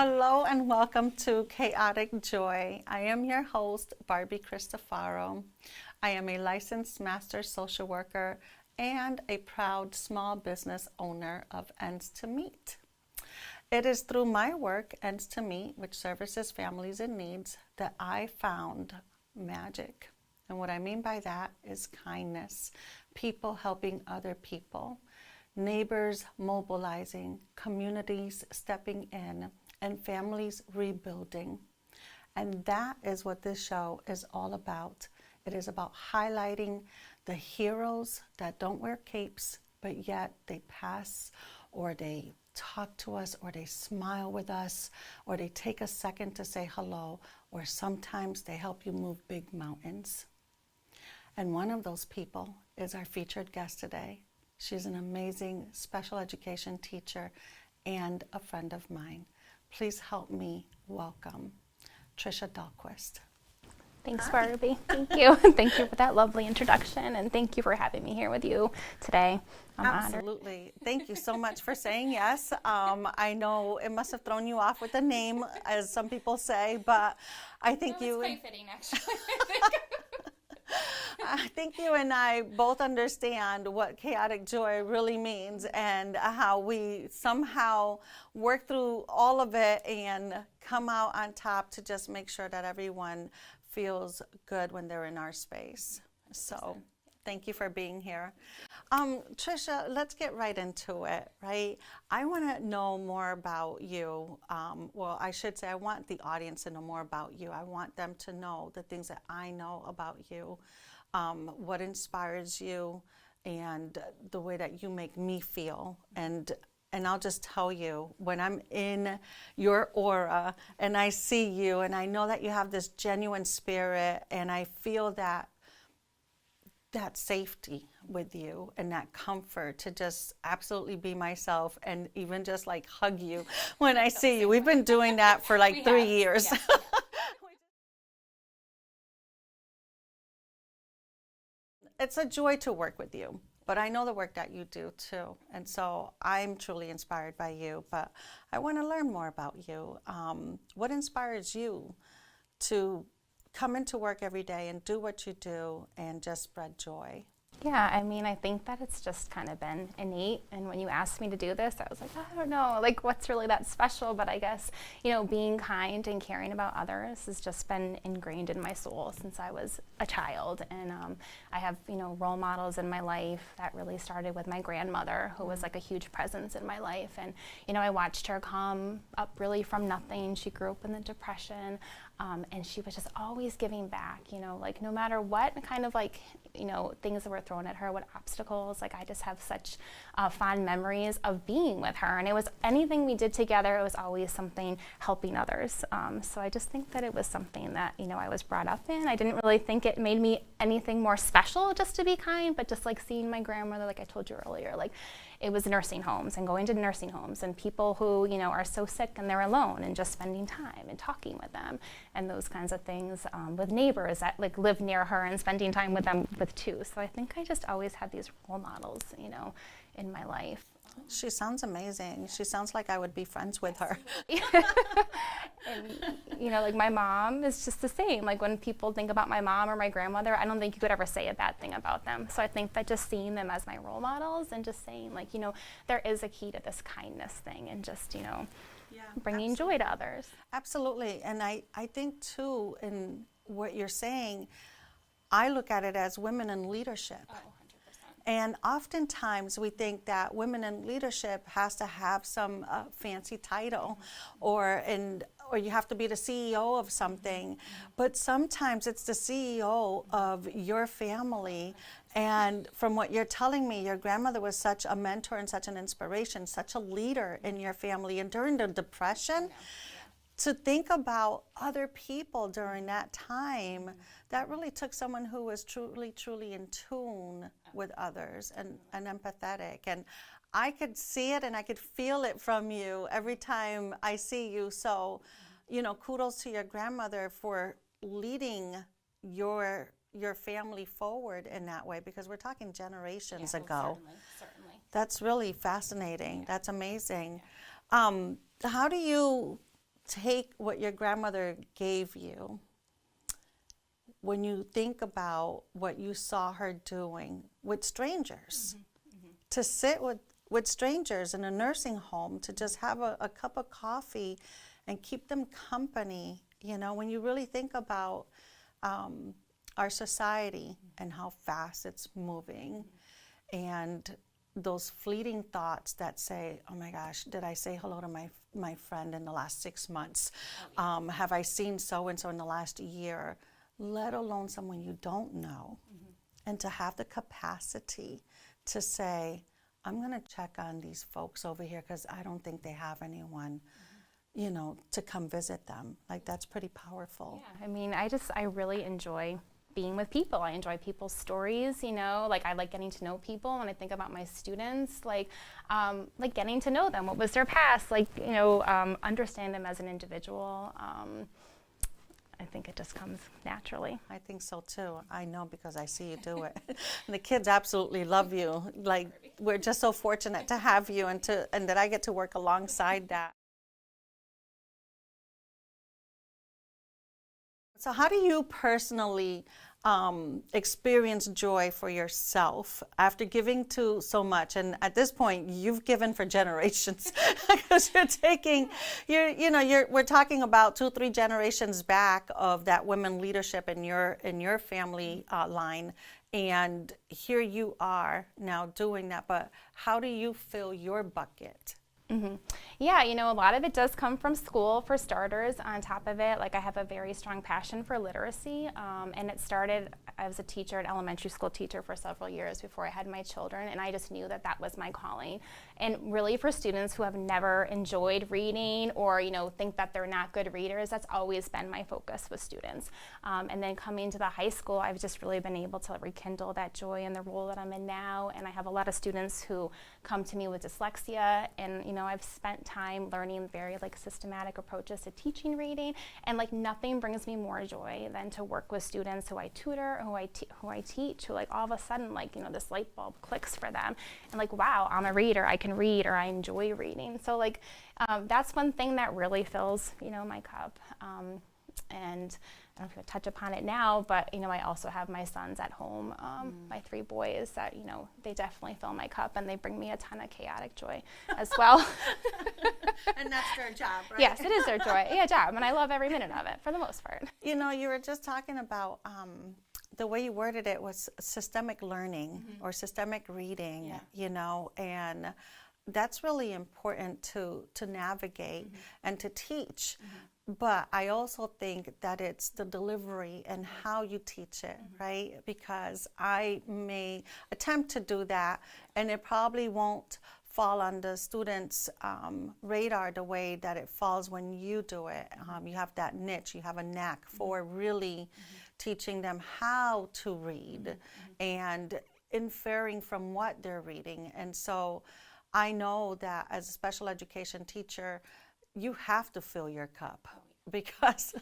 Hello and welcome to Chaotic Joy. I am your host, Barbie Cristofaro. I am a licensed master social worker and a proud small business owner of Ends to Meet. It is through my work, Ends to Meet, which services families in needs, that I found magic. And what I mean by that is kindness, people helping other people, neighbors mobilizing, communities stepping in, and families rebuilding. And that is what this show is all about. It is about highlighting the heroes that don't wear capes, but yet they pass, or they talk to us, or they smile with us, or they take a second to say hello, or sometimes they help you move big mountains. And one of those people is our featured guest today. She's an amazing special education teacher and a friend of mine. Please help me welcome Trish Dahlquist. Thanks, Hi. Barbie. Thank you. Thank you for that lovely introduction, and thank you for having me here with you today. I'm honored. Absolutely. Thank you so much for saying yes. I know it must have thrown you off with the name, as some people say, but I think It's quite fitting, actually. I think you and I both understand what chaotic joy really means and how we somehow work through all of it and come out on top to just make sure that everyone feels good when they're in our space. So thank you for being here. Trisha, let's get right into it, right? I want to know more about you. Well, I should say I want the audience to know more about you. I want them to know the things that I know about you, what inspires you, and the way that you make me feel. And I'll just tell you, when I'm in your aura and I see you and I know that you have this genuine spirit and I feel that safety with you and that comfort to just absolutely be myself and even just like hug you when I see you. We've been doing that for like 3 years. Yeah. It's a joy to work with you, but I know the work that you do too. And so I'm truly inspired by you, but I want to learn more about you. What inspires you to come into work every day and do what you do and just spread joy? Yeah, I mean, I think that it's just kind of been innate. And when you asked me to do this, I was like, I don't know, like what's really that special? But I guess, being kind and caring about others has just been ingrained in my soul since I was a child. And I have, role models in my life that really started with my grandmother, who was like a huge presence in my life. And, I watched her come up really from nothing. She grew up in the Depression. And she was just always giving back, like no matter what kind of like, things that were thrown at her, what obstacles, like I just have such fond memories of being with her. And it was anything we did together, it was always something helping others. So I just think that it was something that, I was brought up in. I didn't really think it made me anything more special just to be kind, but just like seeing my grandmother, like I told you earlier, like it was nursing homes and going to nursing homes and people who, are so sick and they're alone and just spending time and talking with them and those kinds of things with neighbors that like live near her and spending time with them with too. So I think I just always had these role models, in my life. She sounds amazing. She sounds like I would be friends with her. And, like my mom is just the same. Like when people think about my mom or my grandmother, I don't think you could ever say a bad thing about them. So I think that just seeing them as my role models and just saying like, there is a key to this kindness thing and just, bringing joy to others. Absolutely. And I think too, in what you're saying, I look at it as women in leadership. Oh. And oftentimes we think that women in leadership has to have some fancy title, or you have to be the CEO of something. But sometimes it's the CEO of your family. And from what you're telling me, your grandmother was such a mentor and such an inspiration, such a leader in your family. And during the Depression, to think about other people during that time, that really took someone who was truly, truly in tune with others and empathetic. And I could see it and I could feel it from you every time I see you. So, kudos to your grandmother for leading your family forward in that way, because we're talking generations ago. Certainly. That's really fascinating. That's amazing. How do you take what your grandmother gave you, when you think about what you saw her doing with strangers, to sit with strangers in a nursing home, to just have a cup of coffee and keep them company. You know, when you really think about our society and how fast it's moving, and those fleeting thoughts that say, oh my gosh, did I say hello to my friend in the last 6 months? Have I seen so-and-so in the last year? Let alone someone you don't know. And to have the capacity to say, I'm going to check on these folks over here because I don't think they have anyone, you know, to come visit them. Like, that's pretty powerful. Yeah, I mean, I really enjoy being with people. I enjoy people's stories, you know, like I like getting to know people. When I think about my students, like getting to know them, what was their past, like, you know, understand them as an individual. I think it just comes naturally. I think so too. I know because I see you do it. And the kids absolutely love you. Like, we're just so fortunate to have you, and that I get to work alongside that. So how do you personally experience joy for yourself after giving to so much? And at this point, you've given for generations because we're talking about 2-3 generations back of that women leadership in your family line. And here you are now doing that. But how do you fill your bucket? Yeah, you know, a lot of it does come from school, for starters. On top of it, like, I have a very strong passion for literacy, and it started, I was a teacher, an elementary school teacher for several years before I had my children, and I just knew that that was my calling. And really, for students who have never enjoyed reading, or, you know, think that they're not good readers, that's always been my focus with students. And then coming to the high school, I've just really been able to rekindle that joy in the role that I'm in now. And I have a lot of students who come to me with dyslexia, and, you know, I've spent time learning very, like, systematic approaches to teaching reading, and, like, nothing brings me more joy than to work with students who I tutor, who I teach, who, like, all of a sudden, like, you know, this light bulb clicks for them, and, like, wow, I'm a reader, I can read, or I enjoy reading. So, like, that's one thing that really fills, you know, my cup. And I don't know if I touch upon it now, but, you know, I also have my sons at home, my 3 boys that, you know, they definitely fill my cup, and they bring me a ton of chaotic joy as well. And that's their job, right? Yes, it is their job, and I love every minute of it for the most part. You know, you were just talking about the way you worded it was systemic learning or systemic reading, you know, and that's really important to navigate and to teach. But I also think that it's the delivery and how you teach it, right? Because I may attempt to do that, and it probably won't fall on the students' radar the way that it falls when you do it. You have that niche, you have a knack for really teaching them how to read and inferring from what they're reading. And so I know that as a special education teacher, you have to fill your cup, because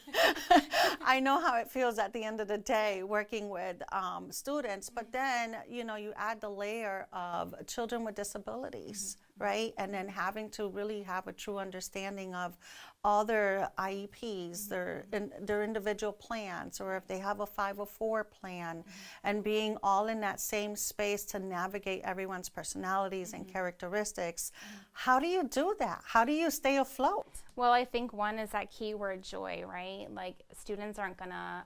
I know how it feels at the end of the day working with students, but then, you know, you add the layer of children with disabilities, right? And then having to really have a true understanding of all their IEPs, their individual plans, or if they have a 504 plan, and being all in that same space to navigate everyone's personalities and characteristics. How do you do that? How do you stay afloat? Well, I think one is that keyword joy, right? Like, students aren't gonna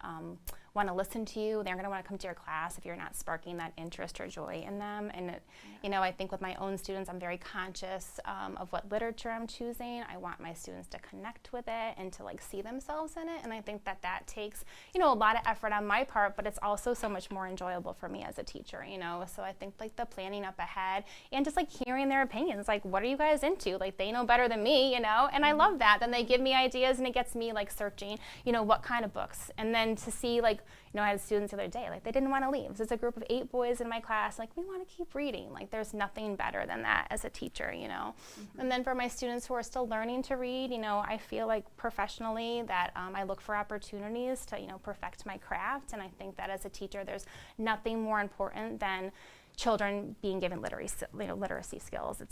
want to listen to you. They're going to want to come to your class if you're not sparking that interest or joy in them. And, you know, I think with my own students, I'm very conscious of what literature I'm choosing. I want my students to connect with it and to, like, see themselves in it. And I think that that takes, you know, a lot of effort on my part, but it's also so much more enjoyable for me as a teacher, you know. So I think, like, the planning up ahead and just, like, hearing their opinions, like, what are you guys into? Like, they know better than me, you know, and I love that. Then they give me ideas, and it gets me, like, searching, you know, what kind of books. And then to see, like, you know, I had students the other day, like, they didn't want to leave. There's a group of 8 boys in my class, like, we want to keep reading. Like, there's nothing better than that as a teacher, you know. And then for my students who are still learning to read, you know, I feel like professionally that I look for opportunities to, you know, perfect my craft. And I think that as a teacher, there's nothing more important than children being given literacy skills.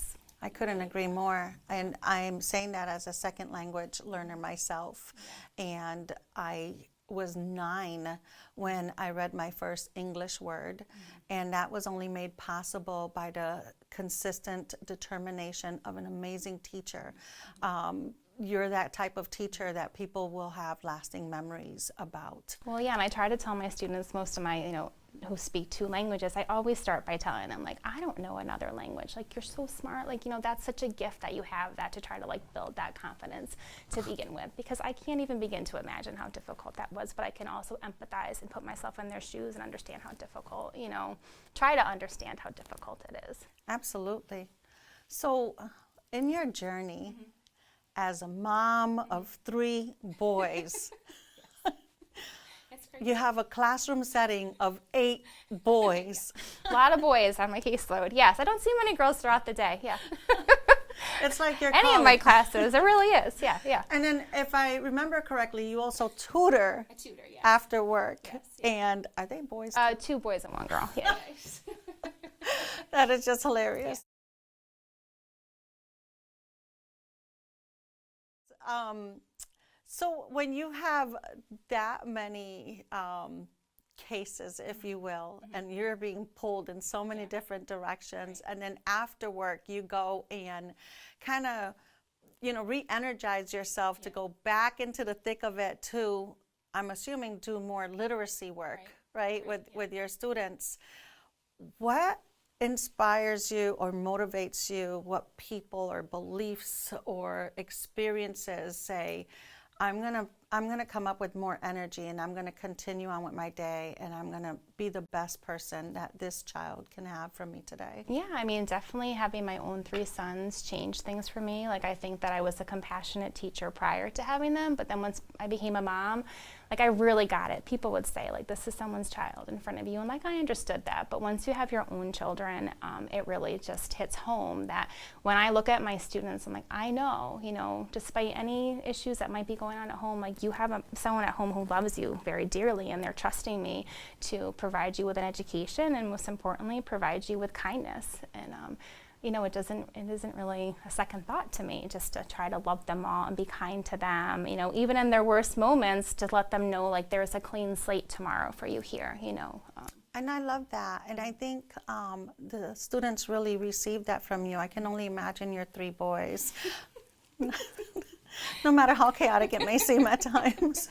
I couldn't agree more. And I'm saying that as a second language learner myself. And I was 9 when I read my first English word. And that was only made possible by the consistent determination of an amazing teacher. You're that type of teacher that people will have lasting memories about. Well, yeah, and I try to tell my students, most of my, who speak 2 languages, I always start by telling them, like, I don't know another language. Like, you're so smart. Like, that's such a gift that you have, that to try to, like, build that confidence to begin with. Because I can't even begin to imagine how difficult that was, but I can also empathize and put myself in their shoes and understand how difficult, try to understand how difficult it is. Absolutely. So, in your journey, as a mom of 3 boys, you have a classroom setting of 8 boys. A lot of boys on my caseload. Yes, I don't see many girls throughout the day. Yeah. It's like your any of my classes. It really is. Yeah, yeah. And then, if I remember correctly, you also tutor. I tutor, yeah. After work. Yes, yeah. And are they boys? 2 boys and 1 girl. Yeah. That is just hilarious. So when you have that many cases, if you will, and you're being pulled in so many different directions, and then after work you go and kind of, re-energize yourself to go back into the thick of it to, I'm assuming, do more literacy work, right? With your students. What inspires you or motivates you? What people or beliefs or experiences say, I'm gonna come up with more energy, and I'm gonna continue on with my day, and I'm gonna be the best person that this child can have from me today? Yeah, I mean, definitely having my own 3 sons changed things for me. Like, I think that I was a compassionate teacher prior to having them, but then once I became a mom, like, I really got it. People would say, like, this is someone's child in front of you, and, like, I understood that. But once you have your own children, it really just hits home that when I look at my students, I'm like, I know, despite any issues that might be going on at home, like, you have someone at home who loves you very dearly, and they're trusting me to provide you with an education, and most importantly, provide you with kindness. And it isn't really a second thought to me just to try to love them all and be kind to them, even in their worst moments, to let them know, like, there's a clean slate tomorrow for you here, And I love that. And I think the students really received that from you. I can only imagine your 3 boys. No matter how chaotic it may seem at times.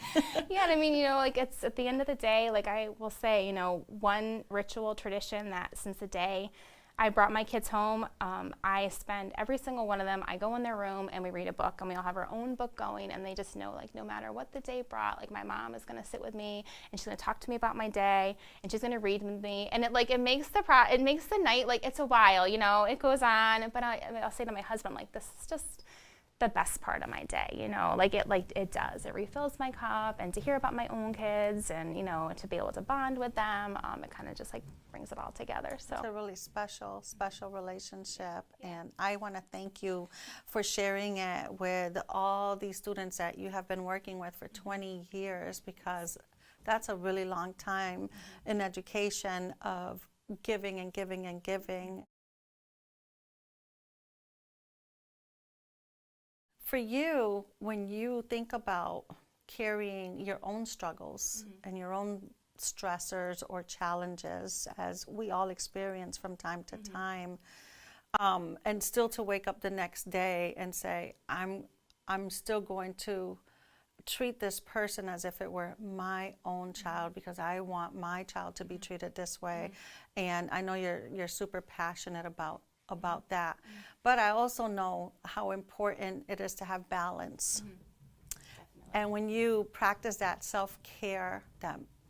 Yeah, and I mean, like, it's at the end of the day, like, I will say, one ritual tradition that since the day I brought my kids home, I spend every single one of them, I go in their room and we read a book, and we all have our own book going, and they just know, like, no matter what the day brought, like, my mom is going to sit with me, and she's going to talk to me about my day, and she's going to read with me, and it makes the night, like, it's a while, it goes on, but I'll say to my husband, like, this is just the best part of my day, it does. It refills my cup, and to hear about my own kids, and to be able to bond with them, it kind of just, like, brings it all together. So it's a really special relationship, and I want to thank you for sharing it with all these students that you have been working with for 20 years, because that's a really long time in education of giving and giving and giving. For you, when you think about carrying your own struggles and your own stressors or challenges, as we all experience from time to time, and still to wake up the next day and say, I'm still going to treat this person as if it were my own child, because I want my child to be treated this way. And I know you're super passionate about that. But I also know how important it is to have balance. And when you practice that self-care,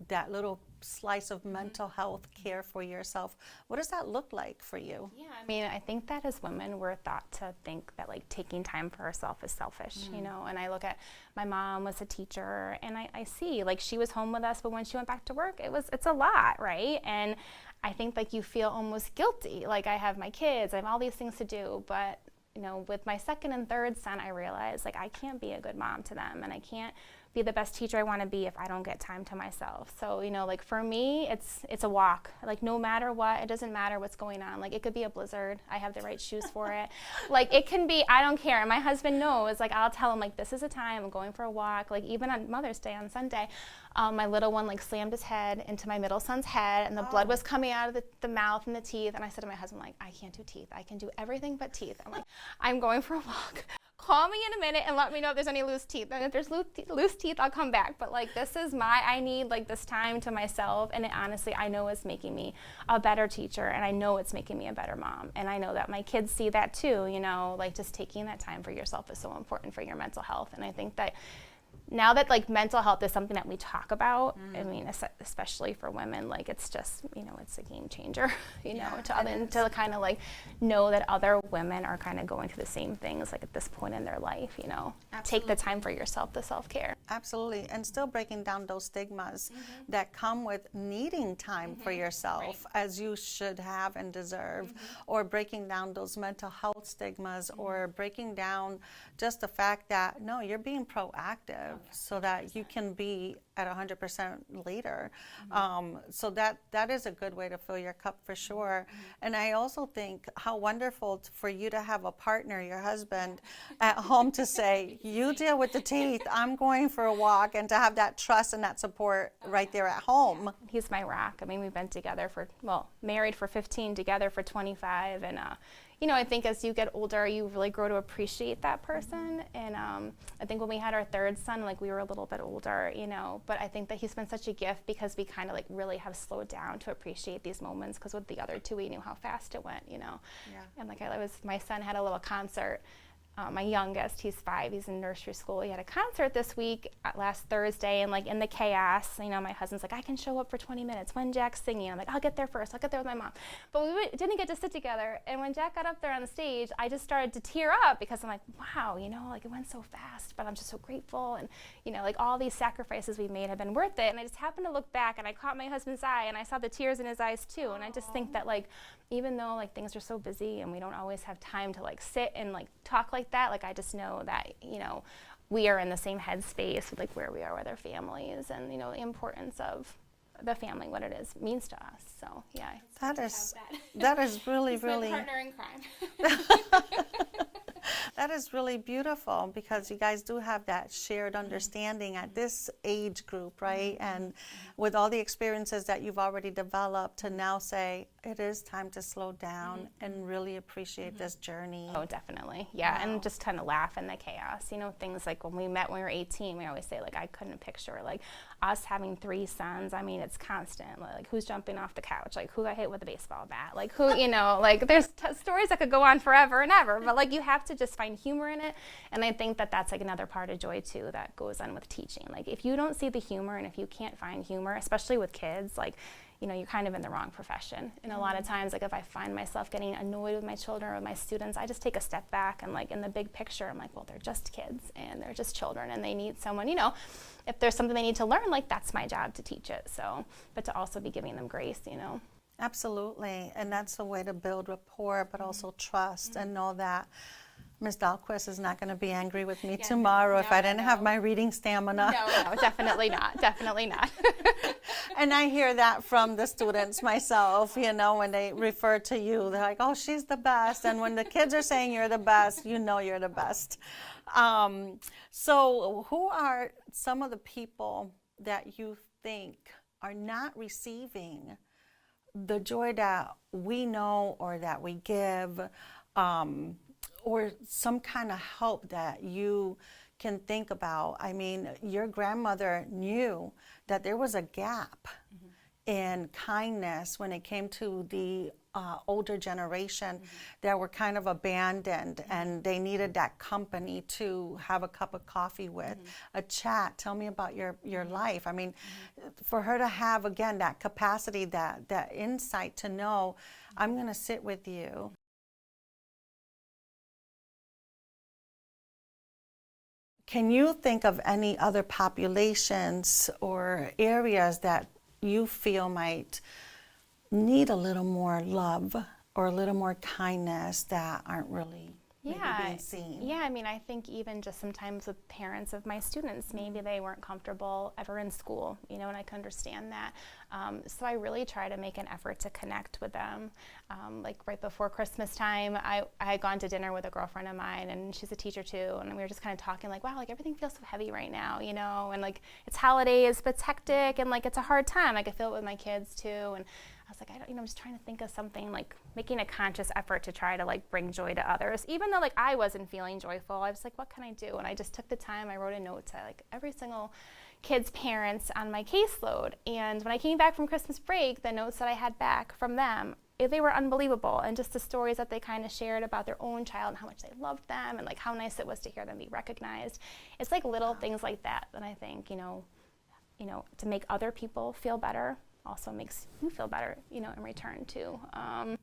that little slice of mental health care for yourself, what does that look like for you? Yeah, I mean, I think that as women, we're thought to think that, like, taking time for herself is selfish, and I look at my mom was a teacher, and I see, like, she was home with us, but when she went back to work, it's a lot, right? And I think, like, you feel almost guilty, like, I have my kids, I have all these things to do, but with my second and third son, I realized, like, I can't be a good mom to them, and I can't be the best teacher I want to be if I don't get time to myself. So, you know, like for me, it's a walk. Like no matter what, it doesn't matter what's going on. Like it could be a blizzard. I have the right shoes for it. Like it can be, I don't care. And my husband knows, like I'll tell him like, this is a time I'm going for a walk. Like even on Mother's Day on Sunday, my little one like slammed his head into my middle son's head and the blood was coming out of the mouth and the teeth. And I said to my husband, like, I can't do teeth. I can do everything but teeth. I'm like, I'm going for a walk. Call me in a minute and let me know if there's any loose teeth. And if there's loose teeth, I'll come back. But like, this is I need like this time to myself. And it honestly, I know it's making me a better teacher. And I know it's making me a better mom. And I know that my kids see that too, you know, like just taking that time for yourself is so important for your mental health. And I think that now that like mental health is something that we talk about, I mean, especially for women, like it's just, you know, it's a game changer, you know, to kind of like know that other women are kind of going through the same things like at this point in their life, you know. Take the time for yourself, the self-care. Absolutely. And still breaking down those stigmas that come with needing time for yourself as you should have and deserve, or breaking down those mental health stigmas, or breaking down just the fact that, no, you're being proactive so that you can be at 100% later. So that is a good way to fill your cup for sure. And I also think how wonderful for you to have a partner, your husband, at home to say, you deal with the teeth, I'm going for a walk, and to have that trust and that support right there at home. He's my rock. I mean, we've been together married for 15, together for 25, and you know, I think as you get older, you really grow to appreciate that person. And I think when we had our third son, like we were a little bit older, you know, but I think that he's been such a gift because we kind of like really have slowed down to appreciate these moments, because with the other two, we knew how fast it went, you know. And like my son had a little concert. My youngest, he's 5, he's in nursery school. He had a concert this week, last Thursday, and like in the chaos, you know, my husband's like, I can show up for 20 minutes when Jack's singing. I'm like, I'll get there first. I'll get there with my mom. But we didn't get to sit together. And when Jack got up there on the stage, I just started to tear up because I'm like, wow, you know, like it went so fast, but I'm just so grateful. And, you know, like all these sacrifices we made have been worth it. And I just happened to look back and I caught my husband's eye and I saw the tears in his eyes too. And I just think that like, even though like things are so busy and we don't always have time to like sit and like talk like that, like I just know that, you know, we are in the same headspace with like where we are with our families, and you know the importance of the family, what it means to us. So yeah, that is really really my partner in crime. That is really beautiful, because you guys do have that shared understanding at this age group, right? And with all the experiences that you've already developed, to now say it is time to slow down and really appreciate this journey. Oh, definitely. Yeah. Wow. And just kind of laugh in the chaos. You know, things like when we met when we were 18, we always say like, I couldn't picture like us having 3 sons. I mean, it's constant. Like who's jumping off the couch? Like who got hit with a baseball bat? Like who, you know, like there's stories that could go on forever and ever, but like you have to just find humor in it. And I think that that's like another part of joy too that goes on with teaching. Like if you don't see the humor, and if you can't find humor, especially with kids, like, you know, you're kind of in the wrong profession. And a lot of times, like if I find myself getting annoyed with my children or my students, I just take a step back and like in the big picture, I'm like, well, they're just kids and they're just children and they need someone, you know, if there's something they need to learn, like that's my job to teach it. So, but to also be giving them grace, you know. Absolutely. And that's a way to build rapport, but also trust, and know that Ms. Dahlquist is not going to be angry with me tomorrow if I didn't have my reading stamina. No, definitely not. Definitely not. And I hear that from the students myself, you know, when they refer to you, they're like, oh, she's the best. And when the kids are saying you're the best, you know you're the best. So who are some of the people that you think are not receiving the joy that we know or that we give, or some kind of help that you can think about? I mean, your grandmother knew that there was a gap in kindness when it came to the older generation that were kind of abandoned, and they needed that company to have a cup of coffee with, a chat, tell me about your life. I mean, for her to have, again, that capacity, that insight to know, I'm going to sit with you. Can you think of any other populations or areas that you feel might need a little more love or a little more kindness that aren't really maybe being seen. Yeah, I mean, I think even just sometimes with parents of my students, maybe they weren't comfortable ever in school, you know, and I can understand that. So I really try to make an effort to connect with them. Like right before Christmas time, I had gone to dinner with a girlfriend of mine, and she's a teacher too, and we were just kind of talking like, wow, like everything feels so heavy right now, you know, and like it's holidays, but it's hectic, and like it's a hard time. I could feel it with my kids too, and I was like, I'm just trying to think of something, like making a conscious effort to try to like bring joy to others. Even though like I wasn't feeling joyful, I was like, what can I do? And I just took the time, I wrote a note to like every single kid's parents on my caseload. And when I came back from Christmas break, the notes that I had back from them, they were unbelievable. And just the stories that they kind of shared about their own child and how much they loved them and like how nice it was to hear them be recognized. It's like little things like that that I think, you know, to make other people feel better also makes you feel better, you know, in return too.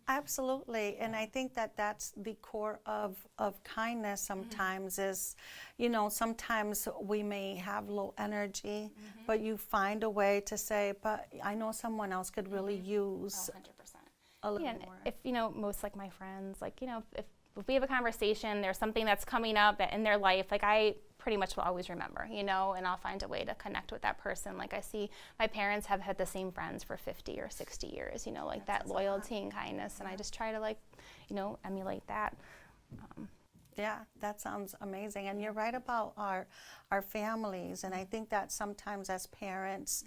Absolutely, and I think that that's the core of kindness sometimes is, you know, sometimes we may have low energy, but you find a way to say, but I know someone else could really use 100%. a little And more. if, you know, most like my friends, like, you know, if we have a conversation, there's something that's coming up in their life, like I pretty much will always remember, you know, and I'll find a way to connect with that person. Like I see my parents have had the same friends for 50 or 60 years, you know, like that loyalty and kindness. And I just try to like, you know, emulate that. Yeah, that sounds amazing. And you're right about our families. And I think that sometimes as parents,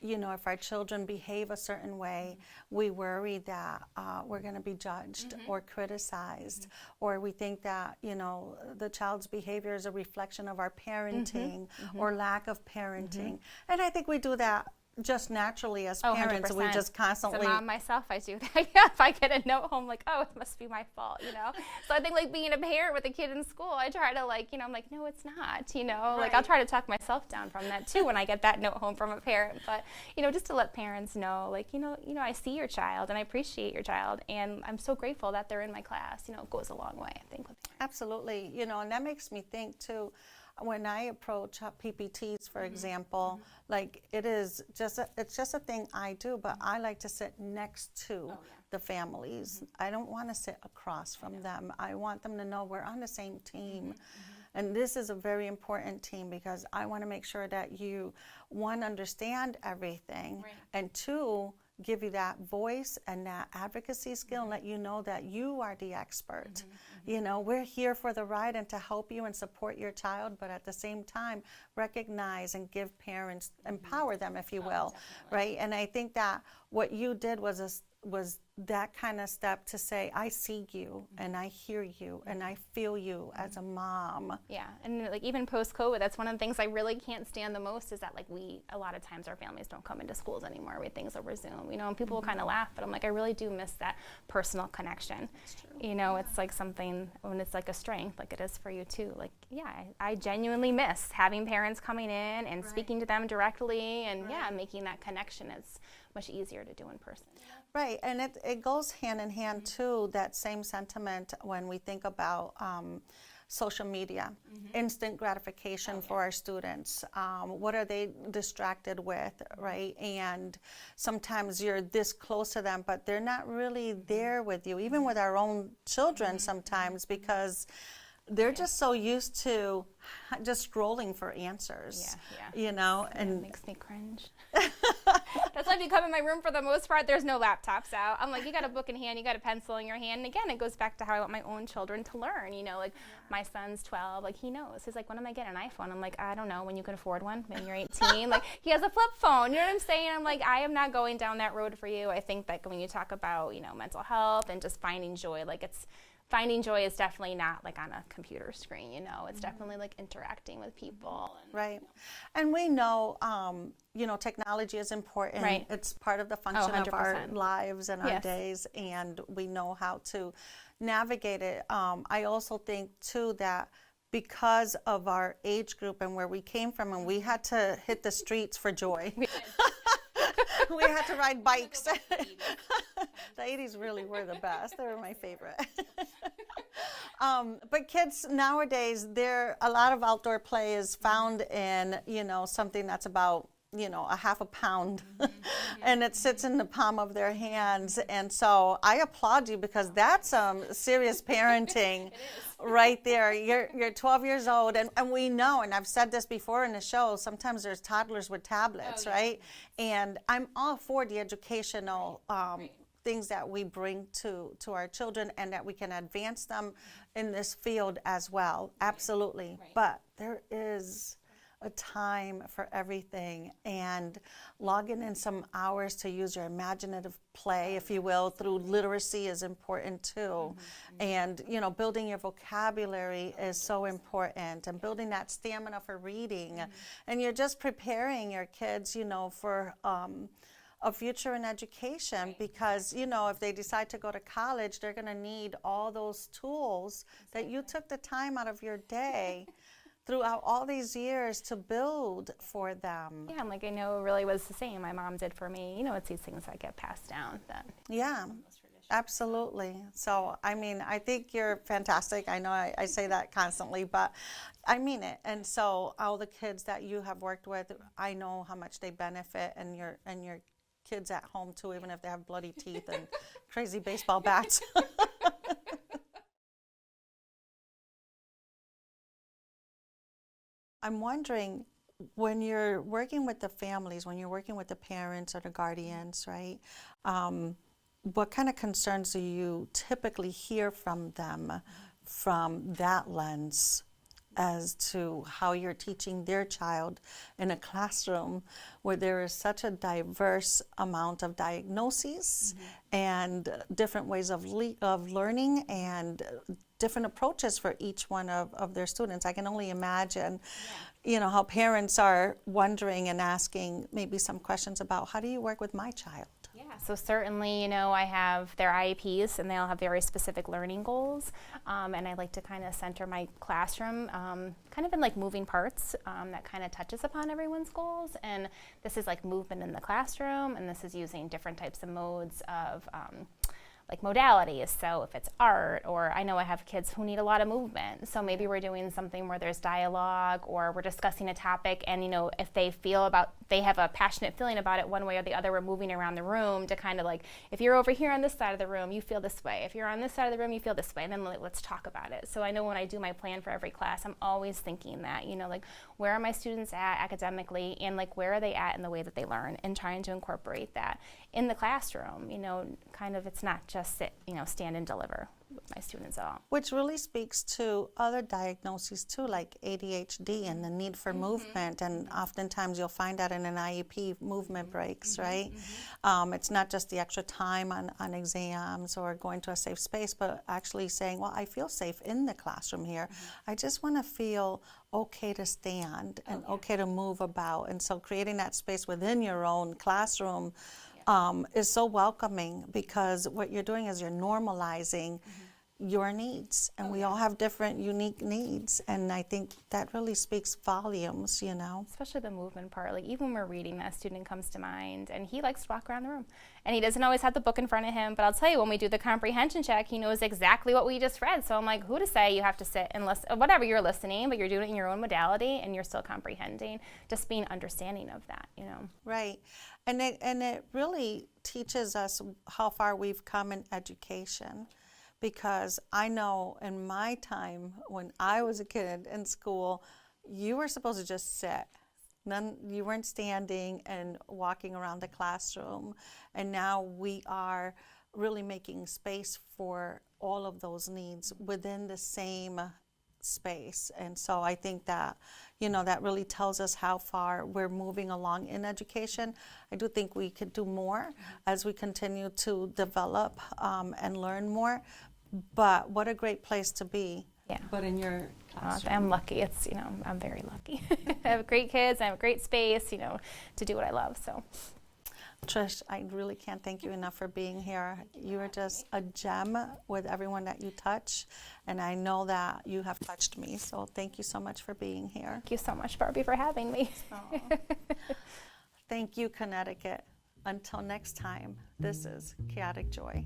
you know, if our children behave a certain way, we worry that we're going to be judged or criticized, or we think that, you know, the child's behavior is a reflection of our parenting or lack of parenting. And I think we do that just naturally as parents. 100%. We just constantly. As a mom myself, I do that. Yeah, if I get a note home, like, oh, it must be my fault, you know? So I think, like, being a parent with a kid in school, I try to, like, you know, I'm like, no, it's not, you know? Like, I'll try to talk myself down from that, too, when I get that note home from a parent. But, you know, just to let parents know, like, you know, I see your child, and I appreciate your child, and I'm so grateful that they're in my class. You know, it goes a long way, I think, with parents. Absolutely. You know, and that makes me think, too, when I approach PPTs, for example, like it's just a thing I do, but I like to sit next to the families. I don't want to sit across from them. I want them to know we're on the same team. And this is a very important team because I want to make sure that you, one, understand everything, and two, give you that voice and that advocacy skill and let you know that you are the expert. You know, we're here for the ride and to help you and support your child, but at the same time, recognize and give parents, empower them, if you will, right? And I think that what you did was that kind of step to say, I see you and I hear you and I feel you as a mom. Yeah, and like even post-COVID, that's one of the things I really can't stand the most is that like a lot of times our families don't come into schools anymore with things over Zoom, you know, and people will kind of laugh, but I'm like, I really do miss that personal connection. That's true. You know, it's like something, when it's like a strength, like it is for you too. Like, yeah, I genuinely miss having parents coming in and speaking to them directly and making that connection. It's much easier to do in person. Right, and it goes hand in hand too, that same sentiment when we think about social media, instant gratification for our students. What are they distracted with, right? And sometimes you're this close to them, but they're not really there with you, even with our own children sometimes, because they're just so used to just scrolling for answers, you know, and it makes me cringe. That's why if you come in my room, for the most part, there's no laptops out. I'm like, you got a book in hand, you got a pencil in your hand. And again, it goes back to how I want my own children to learn. You know, like my son's 12, like he knows. He's like, when am I getting an iPhone? I'm like, I don't know, when you can afford one, when you're 18. Like he has a flip phone, you know what I'm saying? I'm like, I am not going down that road for you. I think that when you talk about, you know, mental health and just finding joy, like finding joy is definitely not like on a computer screen, you know, it's definitely like interacting with people. Right. And we know, you know, technology is important. Right. It's part of the function of our lives and our days, and we know how to navigate it. I also think too that because of our age group and where we came from, and we had to hit the streets for joy. We had to ride bikes. The 80s really were the best. They were my favorite. But kids nowadays, a lot of outdoor play is found in, you know, something that's about a half a pound and it sits in the palm of their hands. And so I applaud you, because that's some serious parenting right there. You're 12 years old, and we know, and I've said this before in the show, sometimes there's toddlers with tablets, right? And I'm all for the educational things that we bring to our children, and that we can advance them in this field as well. Absolutely. But there is a time for everything, and logging in some hours to use your imaginative play, if you will, through literacy is important too. And building your vocabulary is so important, and building that stamina for reading. And you're just preparing your kids, for a future in education, because if they decide to go to college, they're going to need all those tools that you took the time out of your day throughout all these years to build for them. Yeah, and I know it really was the same. My mom did for me. It's these things that get passed down then. Yeah, absolutely. So, I think you're fantastic. I know I say that constantly, but I mean it. And so all the kids that you have worked with, I know how much they benefit, and your kids at home too, even if they have bloody teeth and crazy baseball bats. I'm wondering, when you're working with the families, when you're working with the parents or the guardians, right, what kind of concerns do you typically hear from them from that lens as to how you're teaching their child in a classroom where there is such a diverse amount of diagnoses and different ways of learning and different approaches for each one of their students? I can only imagine, how parents are wondering and asking maybe some questions about, how do you work with my child? Yeah, so certainly, I have their IEPs, and they all have very specific learning goals, and I like to kind of center my classroom kind of in moving parts that kind of touches upon everyone's goals. And this is movement in the classroom, and this is using different types of modes of modalities. So if it's art, or I know I have kids who need a lot of movement, so maybe we're doing something where there's dialogue, or we're discussing a topic, and if they have a passionate feeling about it one way or the other, we're moving around the room to kind of if you're over here on this side of the room, you feel this way. If you're on this side of the room, you feel this way. And then let's talk about it. So I know when I do my plan for every class, I'm always thinking that, where are my students at academically, and where are they at in the way that they learn, and trying to incorporate that in the classroom. Kind of, it's not just sit, stand and deliver with my students at all. Which really speaks to other diagnoses too, like ADHD and the need for movement. And oftentimes you'll find that in an IEP, movement breaks, right? It's not just the extra time on exams or going to a safe space, but actually saying, well, I feel safe in the classroom here. I just want to feel okay to stand and okay to move about. And so creating that space within your own classroom is so welcoming, because what you're doing is you're normalizing your needs, and we all have different unique needs, and I think that really speaks volumes, Especially the movement part. Even when we're reading, that student comes to mind, and he likes to walk around the room, and he doesn't always have the book in front of him, but I'll tell you, when we do the comprehension check, he knows exactly what we just read. So I'm like, who to say you have to sit and listen, whatever, you're listening, but you're doing it in your own modality, and you're still comprehending, just being understanding of that, Right. And it really teaches us how far we've come in education, because I know in my time when I was a kid in school, you were supposed to just sit. You weren't standing and walking around the classroom. And now we are really making space for all of those needs within the same space. And so I think that, that really tells us how far we're moving along in education. I do think we could do more as we continue to develop and learn more. But what a great place to be. Yeah. But in your classroom. I'm lucky. It's, I'm very lucky. I have great kids. I have a great space, to do what I love. So, Trish, I really can't thank you enough for being here. You are just a gem with everyone that you touch, and I know that you have touched me. So thank you so much for being here. Thank you so much, Barbie, for having me. Thank you, Connecticut. Until next time, this is Chaotic Joy.